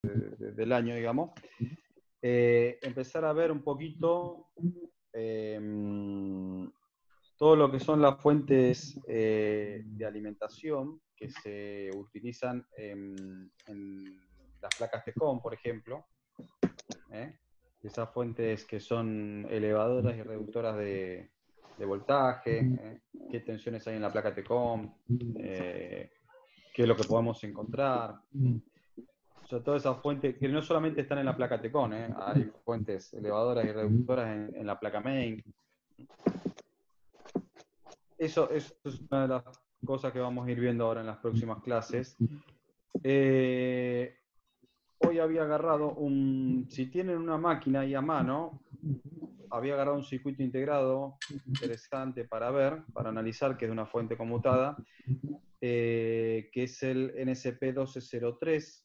del año, digamos, empezar a ver un poquito todo lo que son las fuentes de alimentación que se utilizan en las placas TECOM, por ejemplo. Esas fuentes que son elevadoras y reductoras de voltaje, qué tensiones hay en la placa TECOM, qué es lo que podemos encontrar. O sea, todas esas fuentes que no solamente están en la placa TECOM, hay fuentes elevadoras y reductoras en la placa main. Eso es una de las cosas que vamos a ir viendo ahora en las próximas clases. Hoy había agarrado si tienen una máquina ahí a mano, había agarrado un circuito integrado interesante para ver, para analizar, que es de una fuente conmutada, que es el NSP1203.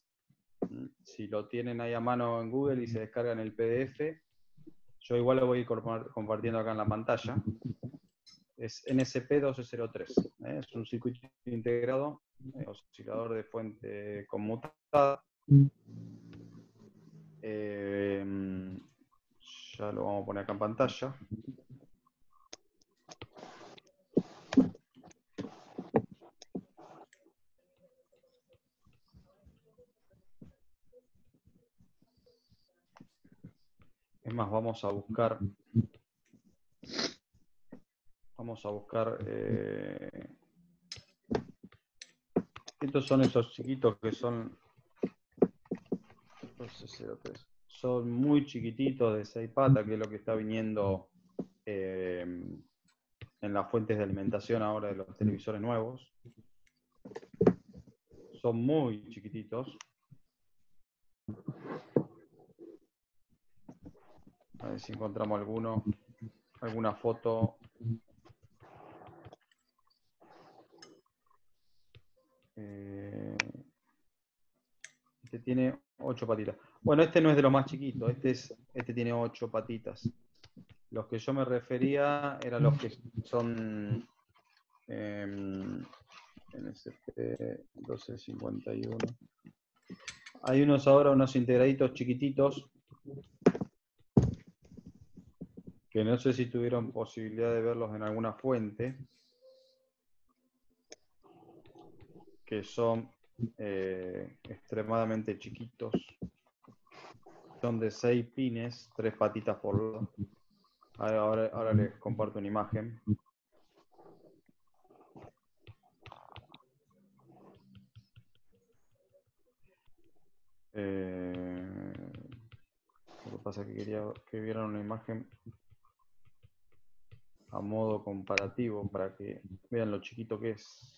Si lo tienen ahí a mano en Google y se descargan el PDF, yo igual lo voy a ir compartiendo acá en la pantalla. Es NSP1203. Es un circuito integrado, oscilador de fuente conmutada. Ya lo vamos a poner acá en pantalla. Es más, vamos a buscar estos son esos chiquitos que son 1203. Son muy chiquititos, de 6 patas, que es lo que está viniendo en las fuentes de alimentación ahora de los televisores nuevos. Son muy chiquititos. A ver si encontramos alguna foto. Este tiene 8 patitas. Bueno, este no es de los más chiquitos, este tiene 8 patitas. Los que yo me refería eran los que son NSP 1251. Hay unos integraditos chiquititos que no sé si tuvieron posibilidad de verlos en alguna fuente, que son extremadamente chiquitos. Son de 6 pines, 3 patitas por lado. Ahora les comparto una imagen. Lo que pasa es que quería que vieran una imagen a modo comparativo para que vean lo chiquito que es.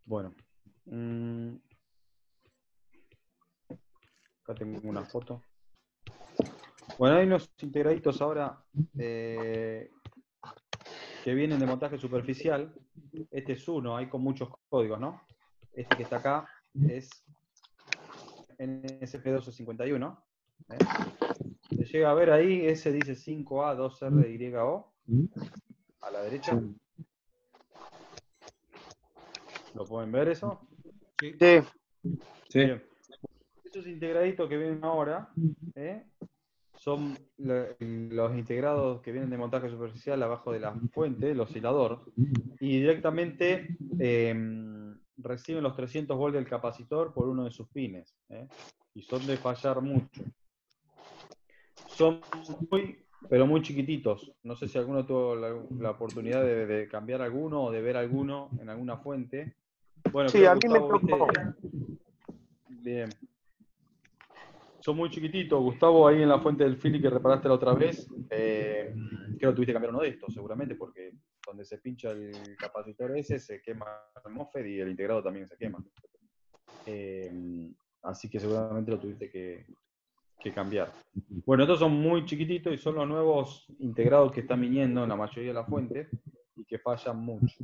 Bueno, acá tengo una foto. Bueno, hay unos integraditos ahora que vienen de montaje superficial. Este es uno, hay con muchos códigos, ¿no? Este que está acá es NSP1251. Se llega a ver ahí, ese dice 5A2RYO, a la derecha. ¿Lo pueden ver eso? Sí. Bien. Esos integraditos que vienen ahora son los integrados que vienen de montaje superficial abajo de la fuente, el oscilador, y directamente reciben los 300 volts del capacitor por uno de sus pines, y son de fallar mucho. Son pero muy chiquititos. No sé si alguno tuvo la oportunidad de cambiar alguno o de ver alguno en alguna fuente. Bueno, Sí, creo a que mí me Gustavo, tocó. bien. Son muy chiquititos. Gustavo, ahí en la fuente del Philly que reparaste la otra vez, creo que tuviste que cambiar uno de estos, seguramente, porque donde se pincha el capacitor ese se quema el MOSFET y el integrado también se quema. Así que seguramente lo tuviste que que cambiar. Bueno, estos son muy chiquititos y son los nuevos integrados que están viniendo en la mayoría de las fuentes y que fallan mucho.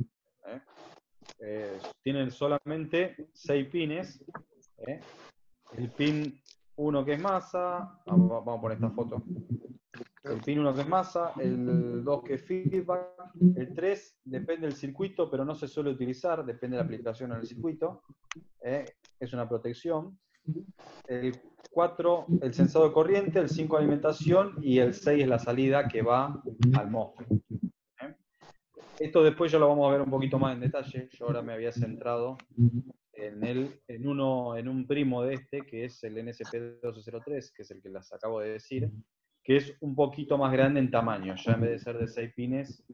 Tienen solamente 6 pines. El pin 1 que es masa, vamos a poner esta foto. El pin 1 que es masa, el 2 que es feedback, el 3 depende del circuito, pero no se suele utilizar, depende de la aplicación en el circuito. Es una protección. El 4, el sensor de corriente, el 5, alimentación, y el 6 es la salida que va al MOSFET. Esto después ya lo vamos a ver un poquito más en detalle. Yo ahora me había centrado en un primo de este, que es el NSP1203, que es el que les acabo de decir, que es un poquito más grande en tamaño. Ya en vez de ser de 6 pines,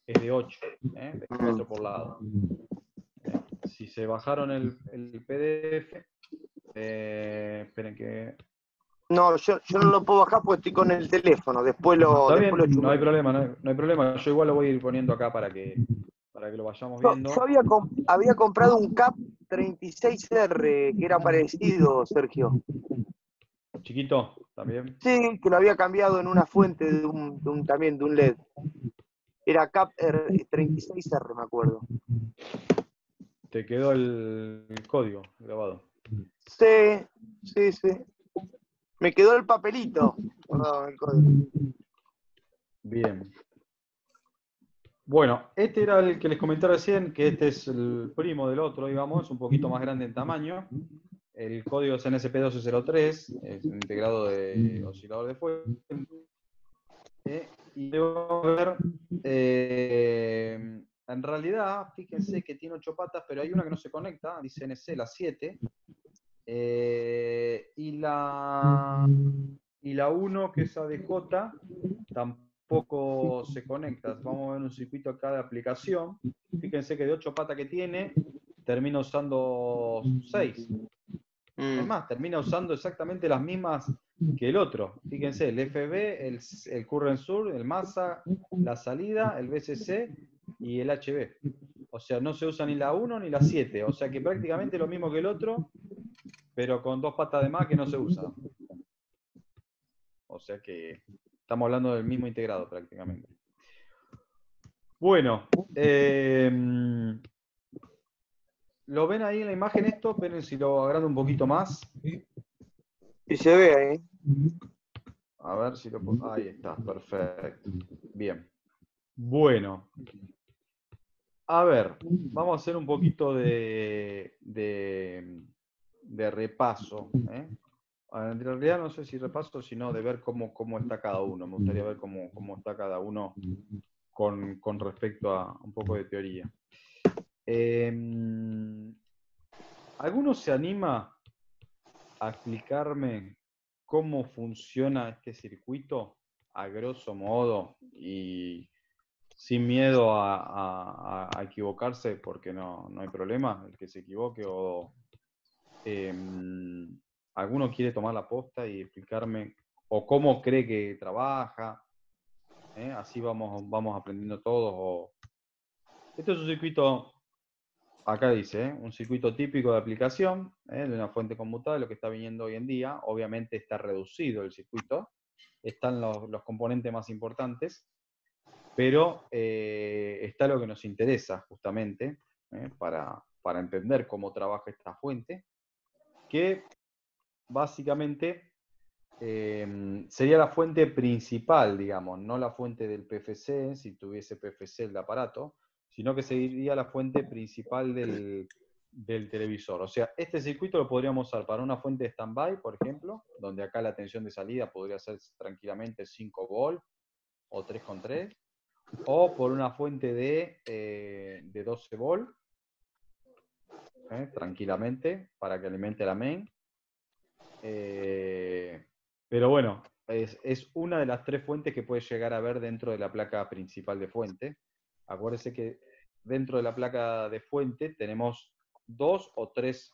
es de 8, de 4 por lado. Si se bajaron el PDF, esperen que... No, yo no lo puedo bajar porque estoy con el teléfono. Después lo Está bien, no hay chumeo. problema, no hay problema. Yo igual lo voy a ir poniendo acá para que lo vayamos viendo. Yo había comprado un CAP 36R que era parecido, Sergio. Chiquito, también. Sí, que lo había cambiado en una fuente también de un LED. Era CAP 36R, me acuerdo. Te quedó el código grabado. Sí. Me quedó el papelito. El código. Bien. Bueno, este era el que les comenté recién, que este es el primo del otro, digamos, es un poquito más grande en tamaño. El código es NSP1203, es un integrado de oscilador de fuente. Y debo ver, en realidad, fíjense que tiene 8 patas, pero hay una que no se conecta, dice NC, la 7. Y la 1, que es ADJ, tampoco se conecta. Vamos a ver un circuito acá de aplicación. Fíjense que de 8 patas que tiene, termina usando 6. Es más, termina usando exactamente las mismas que el otro. Fíjense, el FB, el current source, el masa, la salida, el VCC y el HV. O sea, no se usa ni la 1 ni la 7. O sea que prácticamente lo mismo que el otro, pero con 2 patas de más que no se usa. O sea que estamos hablando del mismo integrado prácticamente. Bueno, ¿lo ven ahí en la imagen esto? Esperen si lo agrando un poquito más. Y se ve ahí. A ver si lo puedo... Ahí está, perfecto. Bien. Bueno. A ver, vamos a hacer un poquito de repaso. En realidad no sé si repaso, sino de ver cómo está cada uno. Me gustaría ver cómo está cada uno con respecto a un poco de teoría. ¿Alguno se anima a explicarme cómo funciona este circuito a grosso modo y sin miedo a equivocarse, porque no hay problema el que se equivoque? O ¿alguno quiere tomar la posta y explicarme o cómo cree que trabaja? Así vamos aprendiendo todos. Esto es un circuito, acá dice, un circuito típico de aplicación de una fuente conmutable, lo que está viniendo hoy en día. Obviamente está reducido el circuito, están los componentes más importantes, pero está lo que nos interesa justamente para entender cómo trabaja esta fuente, que básicamente sería la fuente principal, digamos, no la fuente del PFC, si tuviese PFC el aparato, sino que sería la fuente principal del televisor. O sea, este circuito lo podríamos usar para una fuente de standby, por ejemplo, donde acá la tensión de salida podría ser tranquilamente 5 volt o 3,3, o por una fuente de 12 volt, tranquilamente, para que alimente la main. Pero bueno, es una de las 3 fuentes que puede llegar a ver dentro de la placa principal de fuente. Acuérdense que dentro de la placa de fuente tenemos 2 o 3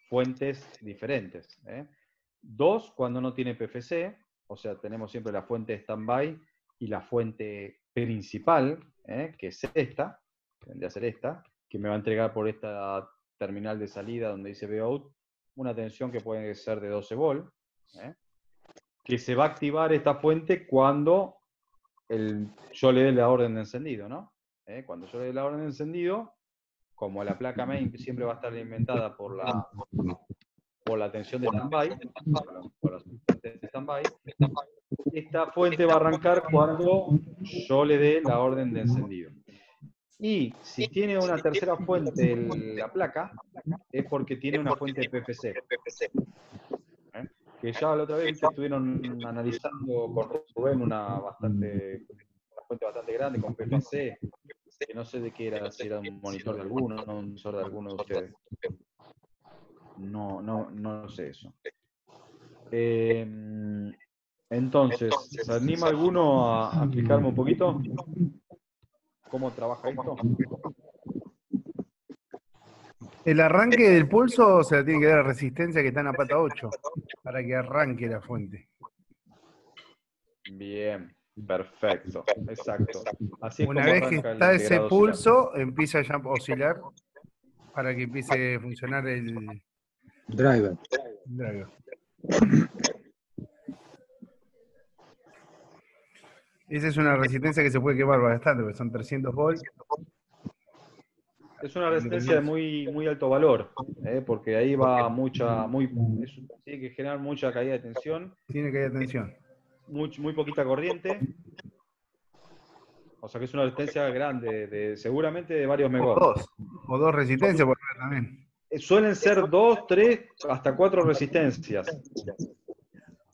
fuentes diferentes. 2 cuando no tiene PFC, o sea, tenemos siempre la fuente de standby y la fuente principal, que es esta, tendría que ser esta, que me va a entregar por esta terminal de salida donde dice Vout una tensión que puede ser de 12 volt. que se va a activar esta fuente cuando yo le dé la orden de encendido, ¿no? Cuando yo le dé la orden de encendido, como la placa main siempre va a estar alimentada por la tensión de standby, por la fuente de standby, esta fuente va a arrancar cuando yo le dé la orden de encendido. Y si tiene una tercera fuente la placa, es porque tiene una fuente de PFC. Que ya la otra vez estuvieron analizando con Rubén una fuente bastante grande con PFC, que no sé de qué era, si era un monitor de alguno, no un visor de alguno de ustedes. No sé eso. Entonces, ¿se anima alguno a explicarme un poquito cómo trabaja esto? El arranque del pulso se le tiene que dar a la resistencia que está en la pata 8 para que arranque la fuente. Bien, perfecto, exacto. Así es Una como vez que arranca el está ese integrado pulso, empieza ya a oscilar para que empiece a funcionar el Driver. driver. Esa es una resistencia que se puede quemar bastante, porque son 300 volts. Es una resistencia de muy alto valor, porque ahí va tiene que generar mucha caída de tensión. Tiene que haber tensión. Muy poquita corriente. O sea que es una resistencia grande, seguramente de varios megohms. O dos resistencias, por ejemplo, también. Suelen ser 2, 3, hasta 4 resistencias.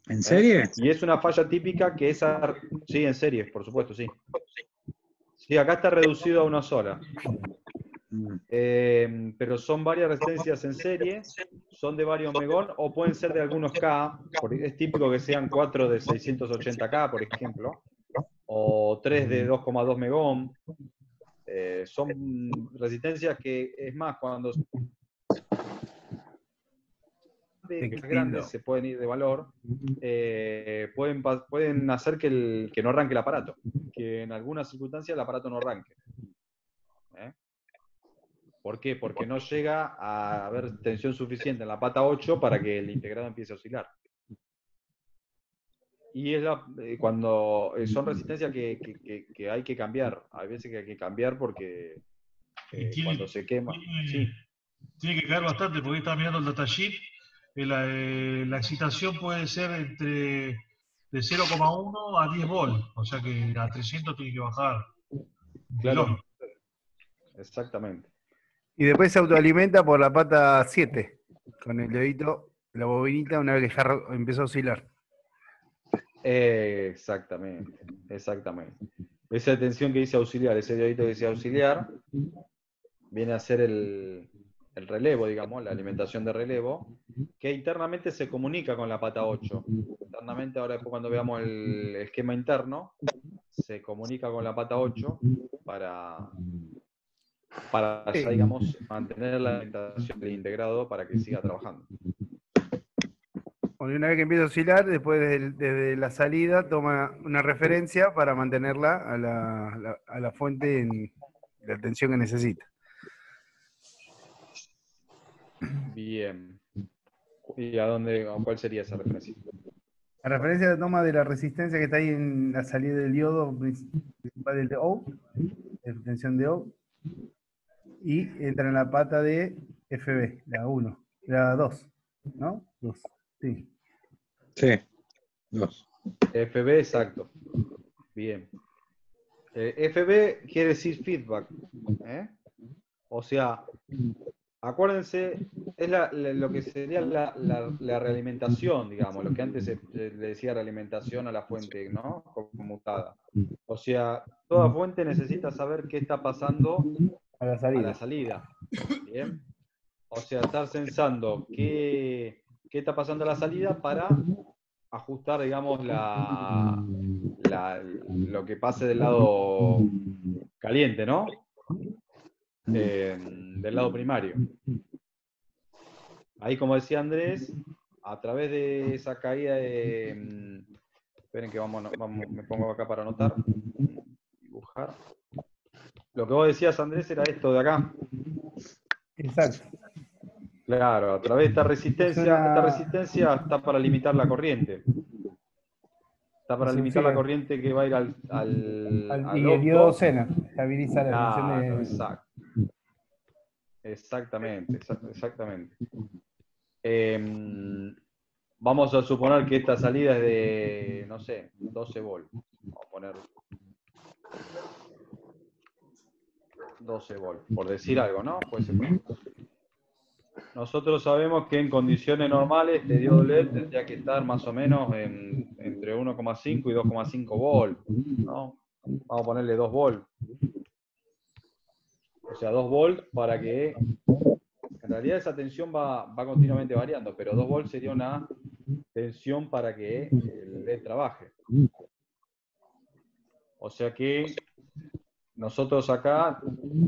¿En serie? Y es una falla típica que esa... Sí, en serie, por supuesto, sí. Sí, acá está reducido a una sola. Pero son varias resistencias en serie, son de varios megohms, o pueden ser de algunos K, porque es típico que sean 4 de 680K, por ejemplo, o 3 de 2,2 megohms. Son resistencias que, es más, cuando grandes se pueden ir de valor, pueden hacer que no arranque el aparato, que en algunas circunstancias el aparato no arranque. ¿Por qué? Porque no llega a haber tensión suficiente en la pata 8 para que el integrado empiece a oscilar. Y es cuando son resistencias que hay que cambiar. Hay veces que hay que cambiar porque cuando se quema... Tiene que caer bastante, porque estaba mirando el datasheet. La excitación puede ser de 0,1 a 10 volts. O sea que a 300 tiene que bajar. Claro. Exactamente. Y después se autoalimenta por la pata 7, con el dedito, la bobinita, una vez que ya empezó a oscilar. Exactamente. Esa tensión que dice auxiliar, ese dedito que dice auxiliar, viene a ser el relevo, digamos, la alimentación de relevo, que internamente se comunica con la pata 8. Internamente, ahora después cuando veamos el esquema interno, se comunica con la pata 8 para ya, digamos, mantener la alimentación del integrado para que siga trabajando. Una vez que empieza a oscilar, después desde la salida toma una referencia para mantenerla a la fuente en la tensión que necesita. Bien. ¿Y cuál sería esa referencia? La referencia la toma de la resistencia que está ahí en la salida del diodo principal del O, de tensión de O, y entra en la pata de FB, la 1, la 2, ¿no? 2, sí. Sí, 2. FB, exacto. Bien. FB quiere decir feedback. O sea, acuérdense, es lo que sería la realimentación, digamos, lo que antes le decía realimentación a la fuente, ¿no? Conmutada. O sea, toda fuente necesita saber qué está pasando a la salida. Bien. O sea, estar pensando qué está pasando a la salida para ajustar, digamos, lo que pase del lado caliente, ¿no? Del lado primario. Ahí, como decía Andrés, a través de esa caída de... esperen que me pongo acá para anotar. Dibujar. Lo que vos decías, Andrés, era esto de acá. Exacto. Claro, a través de esta resistencia está para limitar la corriente. Está para Sí, limitar sí. la corriente que va a ir al Y el diodo opto. Zener estabiliza la Claro, función de. exactamente. Vamos a suponer que esta salida es de, no sé, 12 volts. Vamos a poner 12 volts, por decir algo, ¿no? Pues nosotros sabemos que en condiciones normales este diodo LED tendría que estar más o menos entre 1,5 y 2,5 volts, ¿no? Vamos a ponerle 2 volts. O sea, 2 volts para que... En realidad esa tensión va continuamente variando, pero 2 volts sería una tensión para que el LED trabaje. O sea que nosotros acá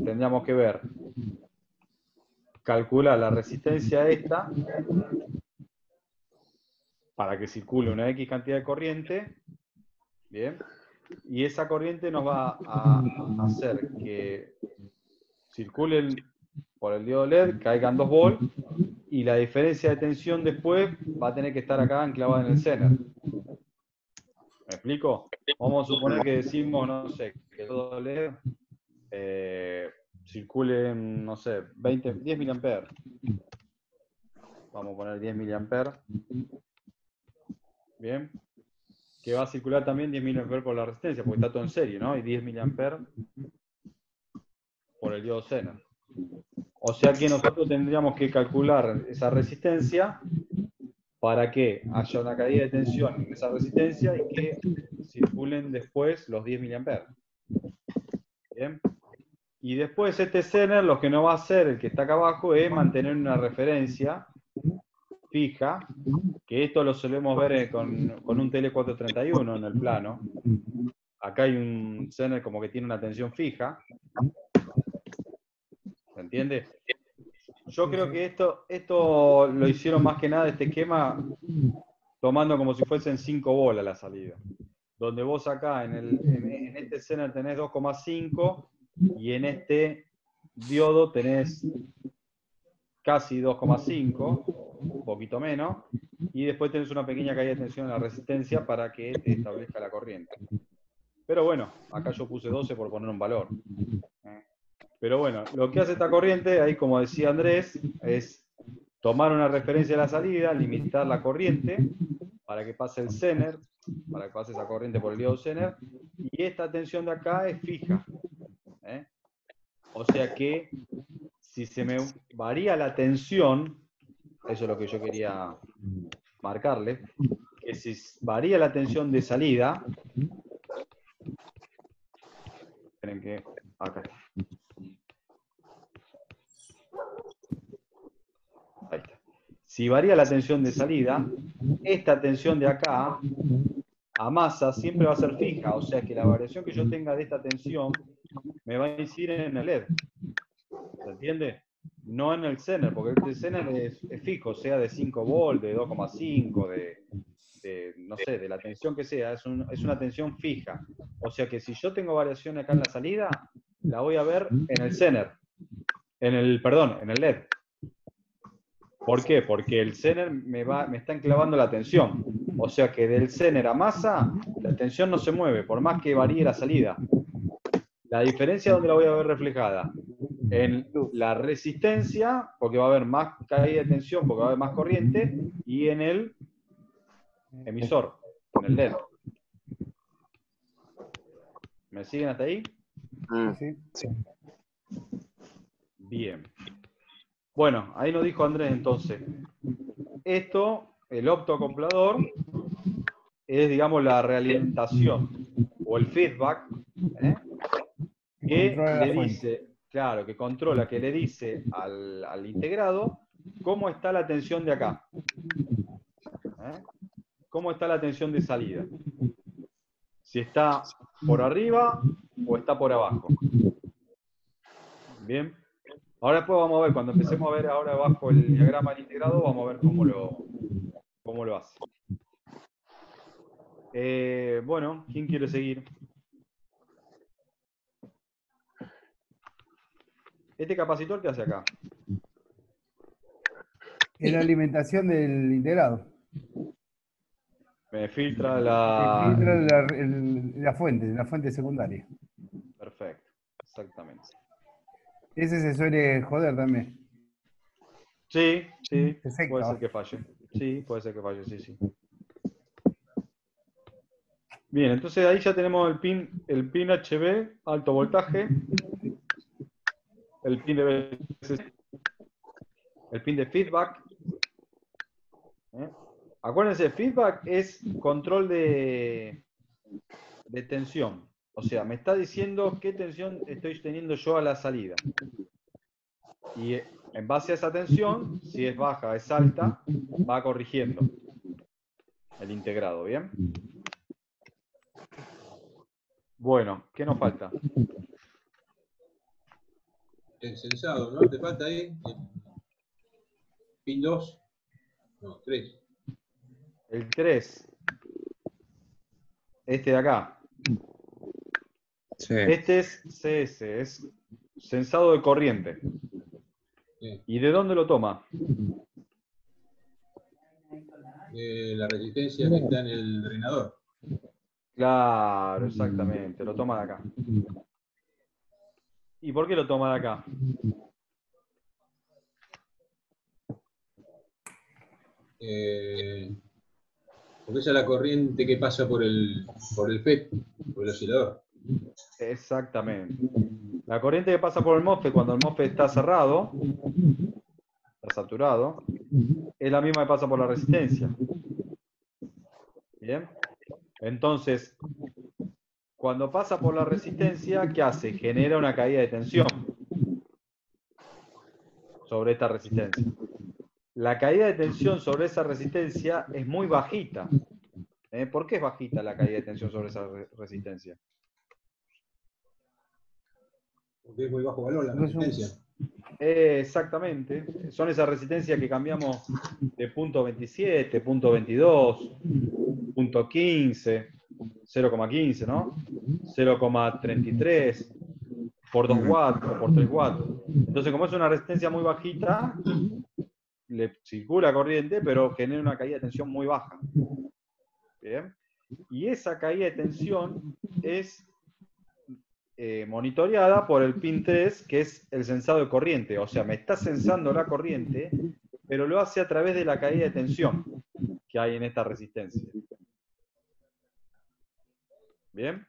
tendríamos que ver, calcular la resistencia esta para que circule una X cantidad de corriente, ¿bien? Y esa corriente nos va a hacer que circulen por el diodo LED, caigan 2 volts, y la diferencia de tensión después va a tener que estar acá enclavada en el Zener. ¿Me explico? Vamos a suponer que decimos, no sé, que el diodo LED circule en, no sé, 10 mA. Vamos a poner 10 mA. Bien. Que va a circular también 10 mA por la resistencia, porque está todo en serie, ¿no? Y 10 mA por el diodo Zener. O sea que nosotros tendríamos que calcular esa resistencia para que haya una caída de tensión en esa resistencia y que circulen después los 10 mA. Bien. Y después este Zener lo que nos va a hacer, el que está acá abajo, es mantener una referencia fija, que esto lo solemos ver con un TL431 en el plano. Acá hay un Zener como que tiene una tensión fija. ¿Se entiende? Yo creo que esto lo hicieron más que nada, este esquema, tomando como si fuesen 5 bolas la salida. Donde vos acá en este Zener tenés 2,5 y en este diodo tenés casi 2,5, un poquito menos, y después tenés una pequeña caída de tensión en la resistencia para que te establezca la corriente. Pero bueno, acá yo puse 12 por poner un valor. Pero bueno, lo que hace esta corriente, ahí como decía Andrés, es tomar una referencia de la salida, limitar la corriente para que pase el Zener, para que pase esa corriente por el diodo Zener, y esta tensión de acá es fija. O sea que si se me varía la tensión, eso es lo que yo quería marcarle, que si varía la tensión de salida, esperen que acá está. Ahí está. Si varía la tensión de salida, esta tensión de acá a masa siempre va a ser fija, o sea que la variación que yo tenga de esta tensión me va a incidir en el LED. ¿Se entiende? No en el Zener, porque el Zener es fijo, sea de 5 volts, de 2,5, de, no sé, de la tensión que sea, es una tensión fija. O sea que si yo tengo variación acá en la salida, la voy a ver en el Zener, en el LED. ¿Por qué? Porque el Zener me está enclavando la tensión. O sea que del Zener a masa, la tensión no se mueve, por más que varíe la salida. La diferencia, ¿dónde la voy a ver reflejada? En la resistencia, porque va a haber más caída de tensión, porque va a haber más corriente, y en el emisor, en el LED. ¿Me siguen hasta ahí? Sí. Bien. Bueno, ahí nos dijo Andrés entonces. Esto, el optoacoplador, es, digamos, la realimentación o el feedback, que le dice, claro, que controla, que le dice al integrado cómo está la tensión de acá. ¿Cómo está la tensión de salida? Si está por arriba o está por abajo. Bien. Ahora después vamos a ver, cuando empecemos a ver ahora abajo el diagrama del integrado, vamos a ver cómo lo hace. Bueno, ¿quién quiere seguir? ¿Este capacitor qué hace acá? Es la alimentación del integrado. Me filtra Filtra la fuente secundaria. Perfecto, exactamente. Ese se suele joder también. Sí, sí, Se seca. puede ser que falle. Sí, puede ser que falle, sí, sí. Bien, entonces ahí ya tenemos el pin HV, alto voltaje, el pin de BCC, el pin de feedback. Acuérdense, feedback es control de tensión. O sea, me está diciendo qué tensión estoy teniendo yo a la salida. Y en base a esa tensión, si es baja, es alta, va corrigiendo el integrado, ¿bien? Bueno, ¿qué nos falta? El sensado, ¿no? ¿Te falta ahí? Pin 2. No, 3. El 3. Este de acá. Sí. Este es CS, es sensado de corriente. Sí. ¿Y de dónde lo toma? La resistencia que está en el drenador. Claro, exactamente, lo toma de acá. ¿Y por qué lo toma de acá? Porque esa es la corriente que pasa por el FET, por el oscilador. Exactamente. La corriente que pasa por el MOSFET cuando el MOSFET está cerrado, está saturado, es la misma que pasa por la resistencia. ¿Bien? Entonces, cuando pasa por la resistencia, ¿qué hace? Genera una caída de tensión sobre esta resistencia. La caída de tensión sobre esa resistencia es muy bajita. ¿Por qué es bajita la caída de tensión sobre esa resistencia? Porque es muy bajo valor la resistencia. Exactamente. Son esas resistencias que cambiamos de punto 27, punto 22, punto 15, 0,15, ¿no? 0,33 por 2 watts o por 3 watts. Entonces, como es una resistencia muy bajita, le circula corriente, pero genera una caída de tensión muy baja. ¿Bien? Y esa caída de tensión es monitoreada por el pin 3, que es el sensado de corriente. O sea, me está sensando la corriente, pero lo hace a través de la caída de tensión que hay en esta resistencia. ¿Bien?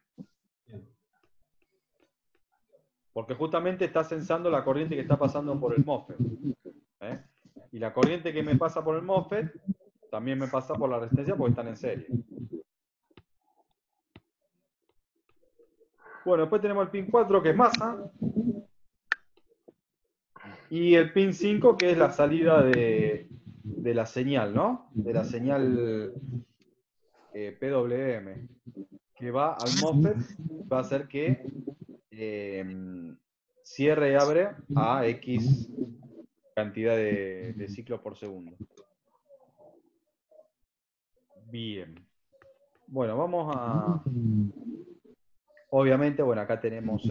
Porque justamente está sensando la corriente que está pasando por el MOSFET. Y la corriente que me pasa por el MOSFET también me pasa por la resistencia porque están en serie. Bueno, después tenemos el pin 4, que es masa. Y el pin 5, que es la salida de la señal, ¿no? De la señal PWM, que va al MOSFET, va a hacer que cierre y abre a X cantidad de ciclos por segundo. Bien. Bueno, vamos a... Obviamente, bueno, acá tenemos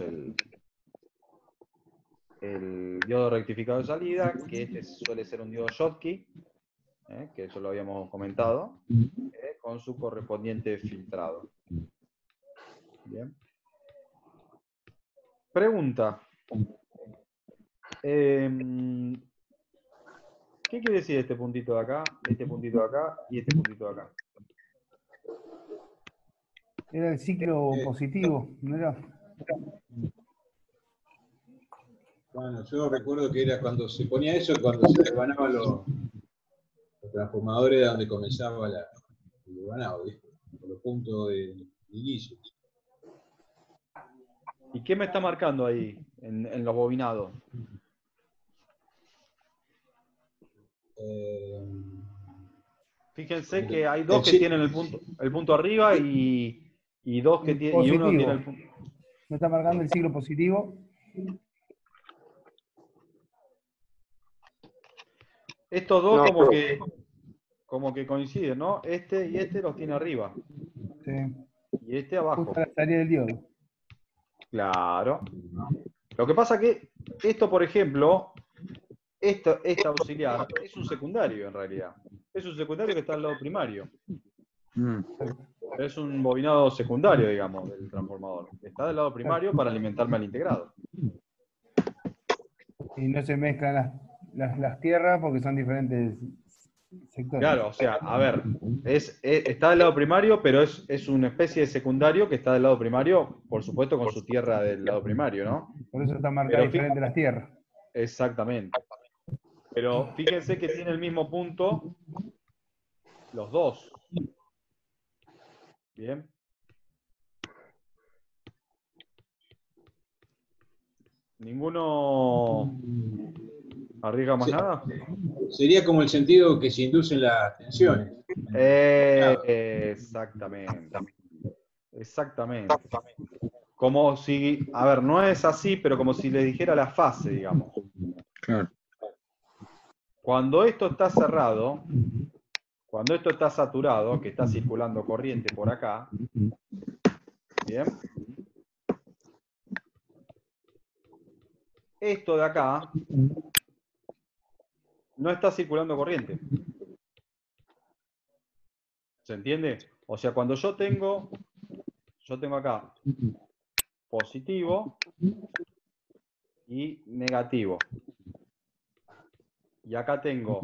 el diodo rectificador de salida, que este suele ser un diodo Schottky, que eso lo habíamos comentado, con su correspondiente filtrado. Bien. Pregunta. ¿Qué quiere decir este puntito de acá, este puntito de acá y este puntito de acá? Era el ciclo positivo, ¿no era? Bueno, yo recuerdo que era cuando se ponía eso, cuando se desvanaban los transformadores donde comenzaba el desvanado, ¿viste? Por los puntos de inicio. ¿Y qué me está marcando ahí en los bobinados? Fíjense que hay dos que tienen el punto arriba y dos que tienen, y uno tiene el punto. ¿Me está marcando el ciclo positivo? Estos dos como que coinciden, ¿no? Este y este los tiene arriba. Sí. Y este abajo. Justo a la salida del diodo. Claro. Lo que pasa que esto, por ejemplo, esta auxiliar es un secundario en realidad. Es un secundario que está al lado primario. Es un bobinado secundario, digamos, del transformador. Está del lado primario para alimentarme al integrado. Y no se mezclan las tierras porque son diferentes sectores. Claro, o sea, a ver, está del lado primario, pero es una especie de secundario que está del lado primario, por supuesto, con su tierra del lado primario, ¿no? Por eso están marcadas diferentes las tierras. Exactamente. Pero fíjense que tiene el mismo punto los dos. Bien. ¿Ninguno arriesga más nada? Sería como el sentido que se inducen las tensiones. Exactamente. Exactamente. Como si, a ver, no es así, pero como si le dijera la fase, digamos. Claro. Cuando esto está cerrado, cuando esto está saturado, que está circulando corriente por acá, ¿bien? Esto de acá no está circulando corriente. ¿Se entiende? O sea, cuando yo tengo acá positivo y negativo. Y acá tengo,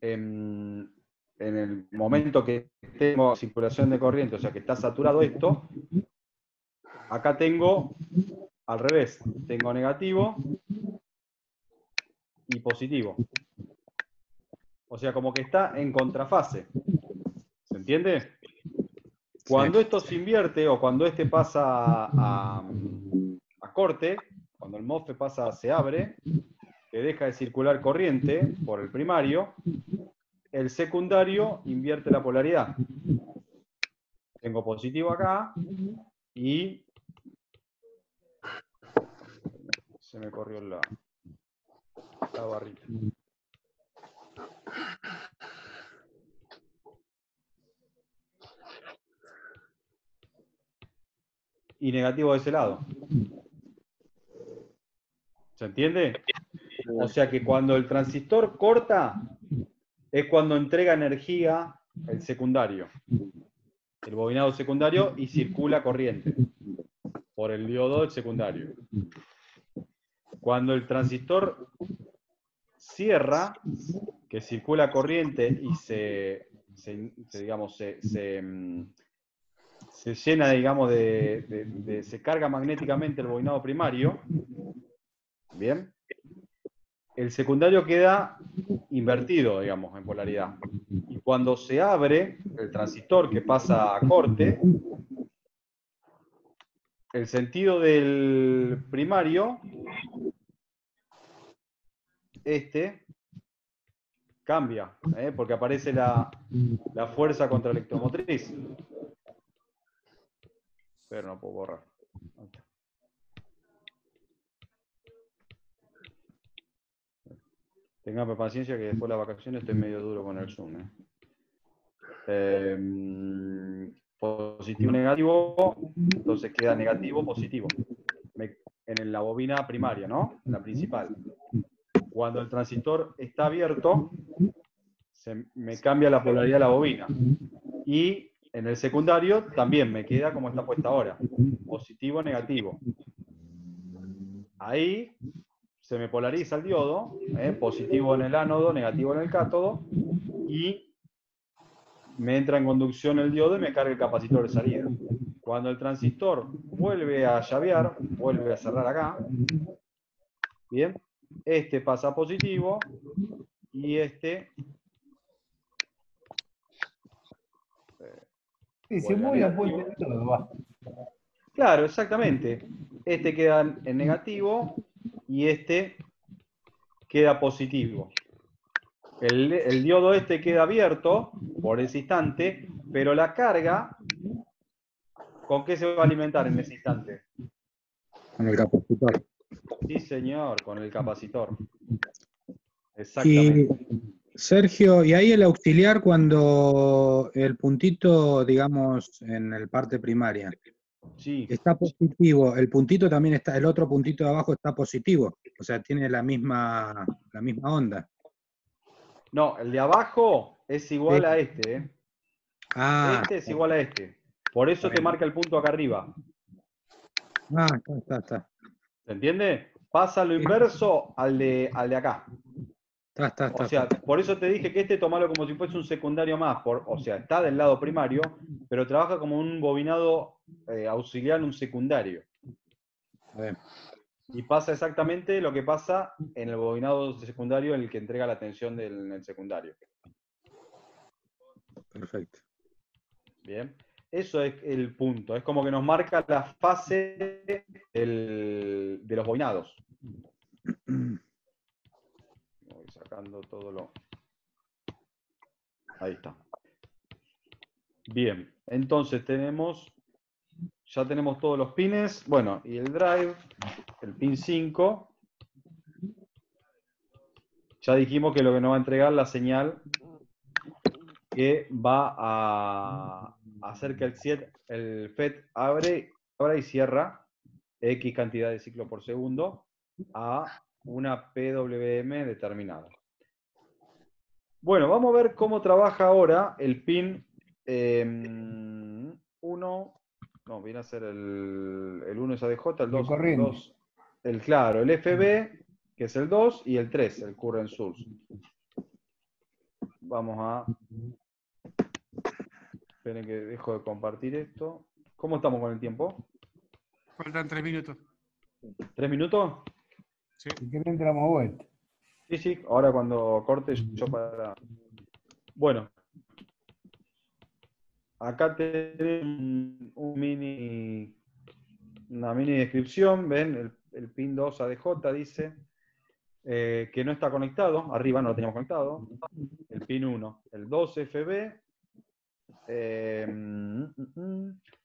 en el momento que tengo circulación de corriente, o sea que está saturado esto, acá tengo al revés, tengo negativo y positivo. O sea, como que está en contrafase. ¿Se entiende? Cuando esto se invierte o cuando este pasa a corte, cuando el MOSFET se abre, que deja de circular corriente por el primario, el secundario invierte la polaridad. Tengo positivo acá y se me corrió la barrita. Y negativo de ese lado. ¿Se entiende? O sea que cuando el transistor corta, es cuando entrega energía el secundario, el bobinado secundario, y circula corriente por el diodo del secundario. Cuando el transistor cierra, que circula corriente y se llena, digamos, se carga magnéticamente el bobinado primario, ¿bien? El secundario queda invertido, digamos, en polaridad. Y cuando se abre el transistor que pasa a corte, el sentido del primario, cambia, porque aparece la fuerza contraelectromotriz. Pero no puedo borrar. Téngame paciencia que después de las vacaciones estoy medio duro con el Zoom. Positivo, negativo, entonces queda negativo, positivo. En la bobina primaria, ¿no? En la principal. Cuando el transistor está abierto, me cambia la polaridad de la bobina. Y en el secundario también me queda como está puesta ahora. Positivo, negativo. Ahí se me polariza el diodo, positivo en el ánodo, negativo en el cátodo, y me entra en conducción el diodo y me carga el capacitor de salida. Cuando el transistor vuelve a llavear, vuelve a cerrar acá, bien, este pasa a positivo y este... Sí, se mueve opuesto de todo, va. Claro, exactamente. Este queda en negativo y este queda positivo. El diodo este queda abierto por ese instante, pero la carga, ¿con qué se va a alimentar en ese instante? Con el capacitor. Sí, señor, con el capacitor. Exactamente. Y, Sergio, ¿y ahí el auxiliar cuando el puntito, digamos, en el parte primaria, Sí. está positivo, el puntito también está, el otro puntito de abajo está positivo? O sea, tiene la misma onda. No, el de abajo es igual a este, Ah, Este es igual a este. Por eso te marca el punto acá arriba. está. ¿Se entiende? Pasa lo inverso al de acá. O sea, por eso te dije que este tomalo como si fuese un secundario más. O sea, está del lado primario, pero trabaja como un bobinado auxiliar en un secundario. A ver. Y pasa exactamente lo que pasa en el bobinado secundario, en el que entrega la tensión en el secundario. Perfecto. Bien. Eso es el punto. Es como que nos marca la fase de los bobinados. Voy sacando todo lo... Ahí está. Bien. Entonces ya tenemos todos los pines. Bueno, y el drive, el pin 5. Ya dijimos que lo que nos va a entregar la señal que va a hacer que el FET abre y cierra X cantidad de ciclos por segundo a una PWM determinada. Bueno, vamos a ver cómo trabaja ahora el pin 1. No, viene a ser el 1 es ADJ, el 2, claro, el FB, que es el 2, y el 3, el current source. Vamos a... Esperen que dejo de compartir esto. ¿Cómo estamos con el tiempo? Faltan 3 minutos. ¿3 minutos? Sí. ¿Y qué entramos vuelta? Sí, ahora cuando corte yo para... Bueno. Acá tenemos una mini descripción, ven, el pin 2 ADJ dice que no está conectado, arriba no lo teníamos conectado, el pin 1, el 2 FB,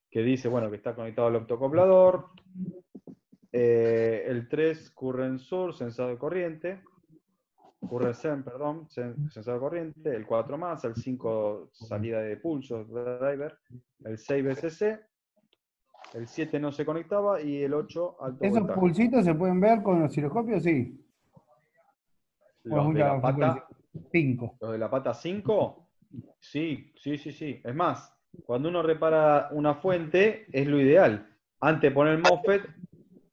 que dice, bueno, que está conectado al optocoplador, el 3 current source, sensado de corriente, sensor de corriente, el 4 más, el 5 salida de pulso, driver, el 6 BCC, el 7 no se conectaba y el 8 alto ¿Esos voltaje. pulsitos se pueden ver con los osciloscopios? Sí. Los de la pata 5. ¿Los de la pata 5? Sí. Es más, cuando uno repara una fuente, es lo ideal. Antes de poner el MOSFET,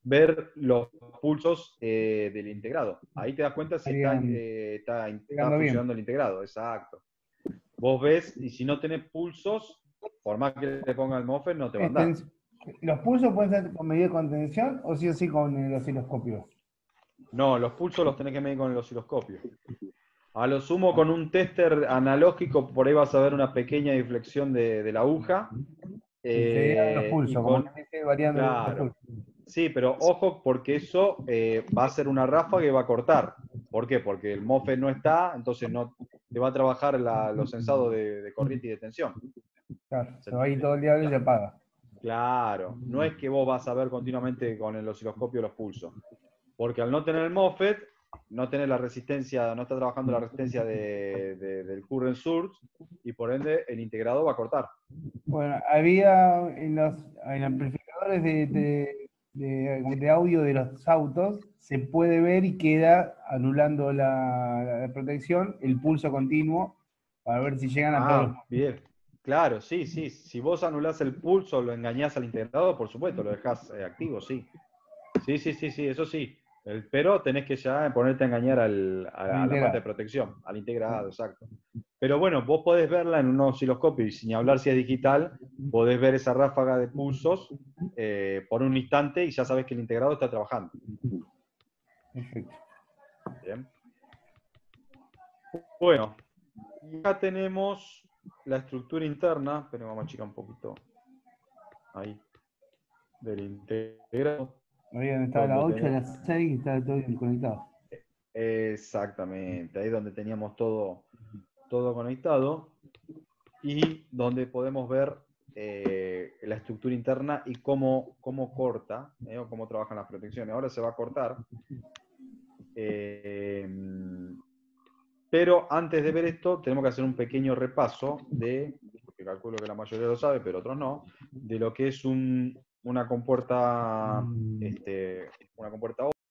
ver los pulsos del integrado. Ahí te das cuenta si está funcionando el integrado. Exacto. Vos ves, y si no tenés pulsos, por más que le ponga el MOSFET, no te va a andar. ¿Los pulsos pueden ser con medida de contención o sí o sí con el osciloscopio? No, los pulsos los tenés que medir con el osciloscopio. A lo sumo con un tester analógico, por ahí vas a ver una pequeña deflexión de la aguja. Los pulsos, como que dice variando los pulsos. Sí, pero ojo, porque eso va a ser una ráfaga que va a cortar. ¿Por qué? Porque el MOSFET no está, entonces no te va a trabajar los sensados de corriente y de tensión. Claro, se va a ir todo el día y se apaga. Claro, no es que vos vas a ver continuamente con el osciloscopio los pulsos. Porque al no tener el MOSFET, no tener la resistencia, no está trabajando la resistencia del current source, y por ende el integrado va a cortar. Bueno, había en amplificadores de audio de los autos, se puede ver y queda anulando la protección, el pulso continuo, para ver si llegan a todos los... Bien. Claro, sí. Si vos anulás el pulso, lo engañás al integrado, por supuesto, lo dejás activo, sí. Sí, eso sí. Pero tenés que ya ponerte a engañar a la parte de protección, al integrado, exacto. Pero bueno, vos podés verla en un osciloscopio, y sin hablar si es digital, podés ver esa ráfaga de pulsos por un instante y ya sabés que el integrado está trabajando. Perfecto. Bien. Bueno, ya tenemos la estructura interna, pero vamos a achicar un poquito ahí, del integrado. Ahí donde estaba la 8, la 6 y estaba todo conectado. Exactamente, ahí donde teníamos todo conectado y donde podemos ver la estructura interna y cómo corta, o cómo trabajan las protecciones. Ahora se va a cortar. Pero antes de ver esto, tenemos que hacer un pequeño repaso porque calculo que la mayoría lo sabe, pero otros no, de lo que es una compuerta